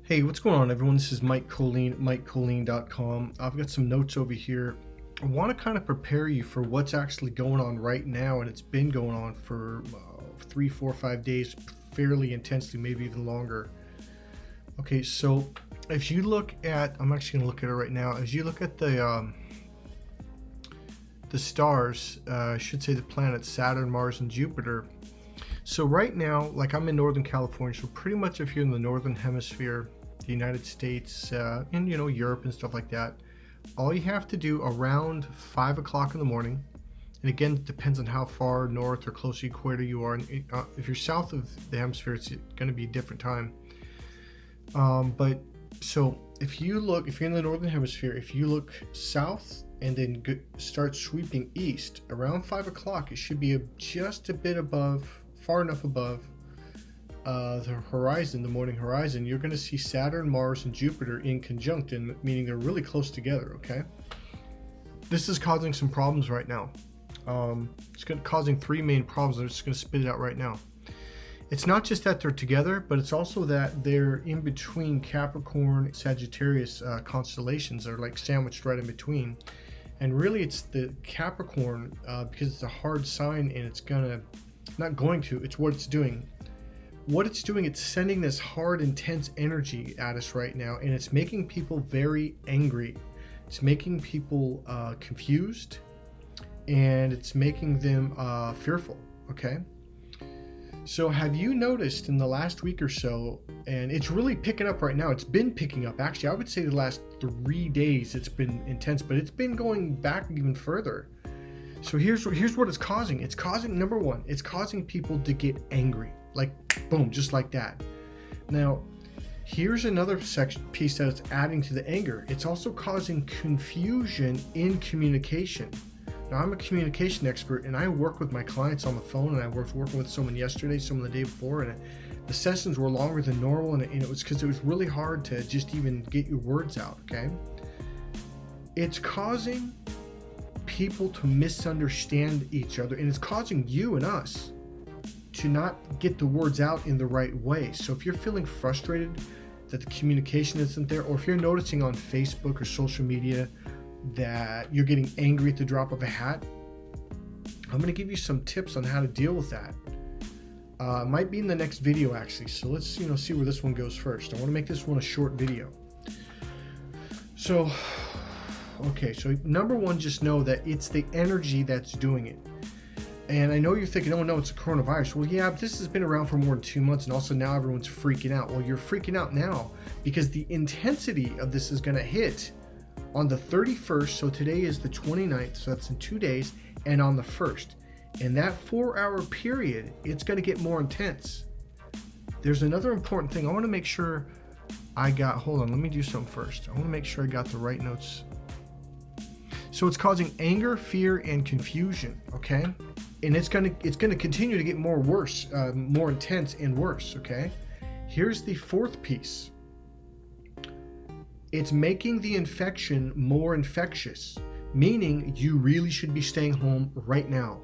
Hey, what's going on, everyone? This is Mike Colleen, MikeColleen.com. I've got some notes over here. I want to kind of prepare you for what's actually going on right now, and it's been going on for 3, 4, 5 days, fairly intensely, maybe even longer. Okay, so if you look at, I'm actually going to look at it right now. As you look at the stars, I should say the planets, Saturn, Mars, and Jupiter. So right now, like I'm in Northern California, so pretty much if you're in the Northern Hemisphere, the United States, and Europe and stuff like that, all you have to do around 5 o'clock in the morning, and again, it depends on how far north or close to the equator you are. If you're south of the hemisphere, it's going to be a different time. But so if you're in the Northern Hemisphere, if you look south and then start sweeping east around 5 o'clock, it should be just a bit above, far enough above the horizon, the morning horizon. You're going to see Saturn, Mars, and Jupiter in conjunction, meaning they're really close together. Okay, this is causing some problems right now. It's causing three main problems. I'm just going to spit it out right now. It's not just that they're together, but it's also that they're in between Capricorn, Sagittarius constellations. They're like sandwiched right in between. And really, it's the Capricorn because it's a hard sign, and it's it's what it's doing. What it's doing, it's sending this hard, intense energy at us right now, and it's making people very angry. It's making people confused, and it's making them fearful, okay? So have you noticed in the last week or so, and it's really picking up right now, it's been picking up, actually, I would say the last 3 days it's been intense, but it's been going back even further. So here's what it's causing. It's causing, number one, it's causing people to get angry. Like, boom, just like that. Now, here's another piece that it's adding to the anger. It's also causing confusion in communication. Now, I'm a communication expert, and I work with my clients on the phone, and I was working with someone yesterday, someone the day before, and the sessions were longer than normal, and it was because it was really hard to just even get your words out, okay? It's causing people to misunderstand each other, and it's causing you and us to not get the words out in the right way. So if you're feeling frustrated that the communication isn't there, or if you're noticing on Facebook or social media that you're getting angry at the drop of a hat, I'm going to give you some tips on how to deal with that. It might be in the next video, actually. So let's see where this one goes first. I want to make this one a short video. So, okay, so number one, just know that it's the energy that's doing it. And I know you're thinking, oh no, it's a coronavirus. Well, yeah, but this has been around for more than 2 months, and also now everyone's freaking out. Well, you're freaking out now because the intensity of this is going to hit on the 31st. So today is the 29th, so that's in 2 days, and on the 1st. In that 4-hour period, it's going to get more intense. There's another important thing. I want to make sure hold on, let me do something first. I want to make sure I got the right notes. So it's causing anger, fear, and confusion, okay? And it's gonna continue to get more intense and worse, okay? Here's the fourth piece. It's making the infection more infectious, meaning you really should be staying home right now.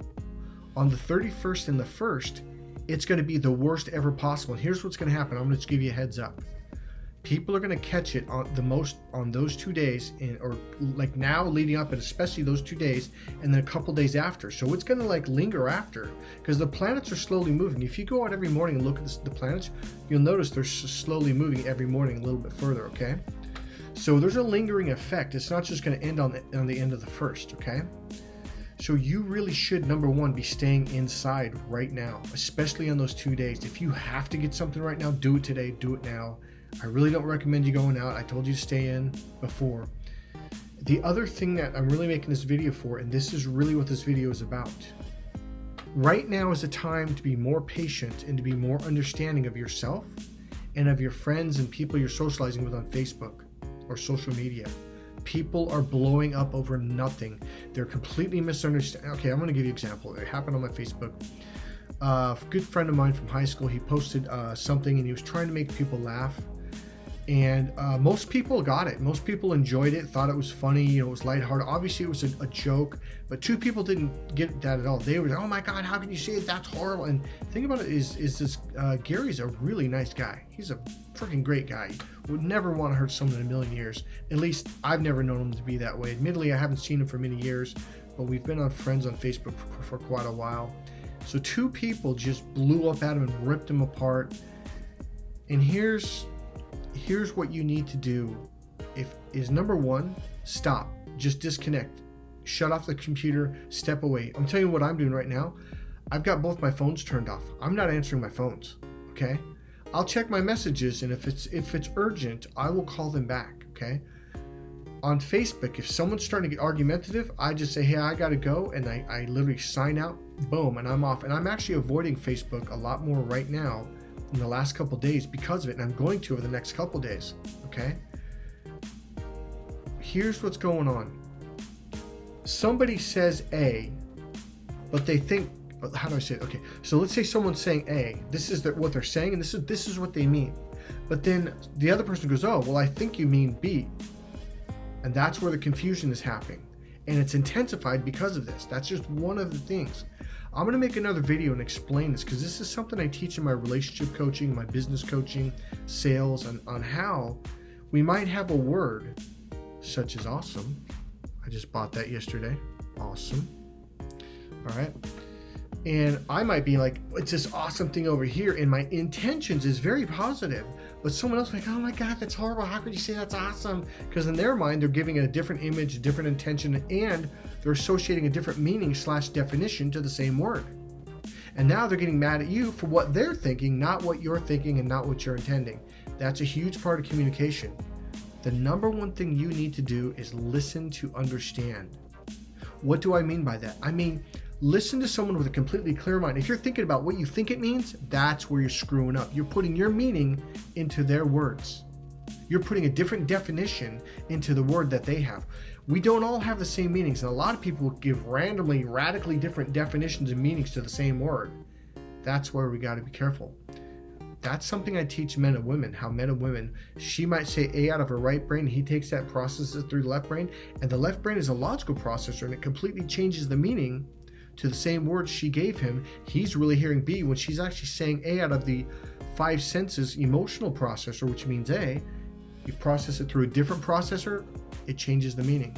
On the 31st and the 1st, it's going to be the worst ever possible. And here's what's going to happen. I'm going to just give you a heads up. People are going to catch it on those 2 days, or like now leading up, and especially those 2 days, and then a couple days after. So it's going to like linger after, because the planets are slowly moving. If you go out every morning and look at the planets, you'll notice they're slowly moving every morning a little bit further. Okay, so there's a lingering effect. It's not just going to end on the end of the 1st. Okay, so you really should, number one, be staying inside right now, especially on those 2 days. If you have to get something right now, do it today. Do it now. I really don't recommend you going out. I told you to stay in before. The other thing that I'm really making this video for, and this is really what this video is about. Right now is a time to be more patient and to be more understanding of yourself and of your friends and people you're socializing with on Facebook or social media. People are blowing up over nothing. They're completely misunderstanding. Okay, I'm going to give you an example. It happened on my Facebook. A good friend of mine from high school, he posted something, and he was trying to make people laugh. And most people got it. Most people enjoyed it, thought it was funny, it was lighthearted. Obviously, it was a joke, but 2 people didn't get that at all. They were, oh my God, how can you say it? That's horrible. And the thing about it is this Gary's a really nice guy. He's a freaking great guy. Would never want to hurt someone in a million years. At least I've never known him to be that way. Admittedly, I haven't seen him for many years, but we've been on friends on Facebook for quite a while. So 2 people just blew up at him and ripped him apart. And here's what you need to do is number 1, stop, just disconnect, shut off the computer, step away. I'm telling you what I'm doing right now. I've got both my phones turned off. I'm not answering my phones. Okay, I'll check my messages, and if it's urgent, I will call them back. Okay, on Facebook, if someone's starting to get argumentative, I just say, hey, I gotta go, and I literally sign out, boom, and I'm off. And I'm actually avoiding Facebook a lot more right now in the last couple days because of it, and I'm going to over the next couple days. Okay, here's what's going on. Somebody says A, but they think, how do I say it? Okay, so let's say someone's saying A. This is what they're saying, and this is what they mean. But then the other person goes, oh, well, I think you mean B. And that's where the confusion is happening. And it's intensified because of this. That's just one of the things. I'm going to make another video and explain this, because this is something I teach in my relationship coaching, my business coaching, sales, on how we might have a word such as awesome. I just bought that yesterday. Awesome. All right. And I might be like, it's this awesome thing over here, and my intentions is very positive, but someone else might be like, oh my God, that's horrible. How could you say that's awesome? Because in their mind, they're giving it a different image, a different intention, and they're associating a different meaning / definition to the same word. And now they're getting mad at you for what they're thinking, not what you're thinking and not what you're intending. That's a huge part of communication. The number 1 thing you need to do is listen to understand. What do I mean by that? I mean, listen to someone with a completely clear mind. If you're thinking about what you think it means, that's where you're screwing up. You're putting your meaning into their words. You're putting a different definition into the word that they have. We don't all have the same meanings, and a lot of people give randomly, radically different definitions and meanings to the same word. That's where we got to be careful. That's something I teach men and women, how men and women, she might say A out of her right brain, he takes that, processes it through the left brain, and the left brain is a logical processor, and it completely changes the meaning to the same words she gave him. He's really hearing B when she's actually saying A out of the 5 senses emotional processor, which means A. You process it through a different processor, it changes the meaning.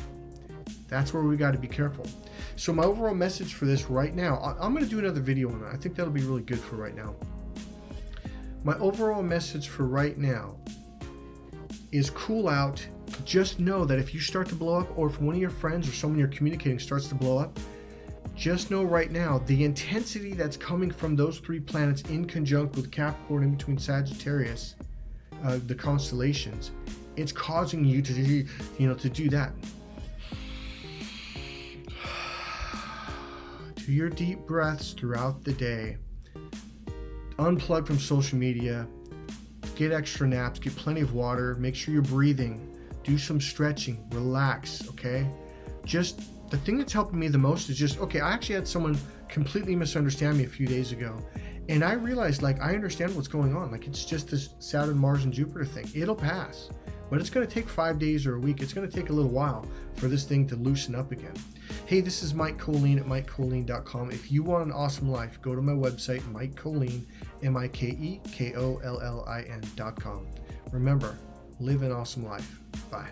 That's where we got to be careful. So my overall message for this right now, I'm going to do another video on that. I think that'll be really good for right now. My overall message for right now is cool out. Just know that if you start to blow up, or if one of your friends or someone you're communicating starts to blow up, just know right now the intensity that's coming from those 3 planets in conjunct with Capricorn in between Sagittarius, the constellations, it's causing you to do that. Do your deep breaths throughout the day. Unplug from social media. Get extra naps. Get plenty of water. Make sure you're breathing. Do some stretching. Relax. Okay. Just the thing that's helping me the most is just, okay, I actually had someone completely misunderstand me a few days ago. And I realized, like, I understand what's going on. Like, it's just this Saturn, Mars, and Jupiter thing. It'll pass. But it's going to take 5 days or a week. It's going to take a little while for this thing to loosen up again. Hey, this is Mike Colleen at MikeColleen.com. If you want an awesome life, go to my website, Mike Colleen, MikeKollin.com. Remember, live an awesome life. Bye.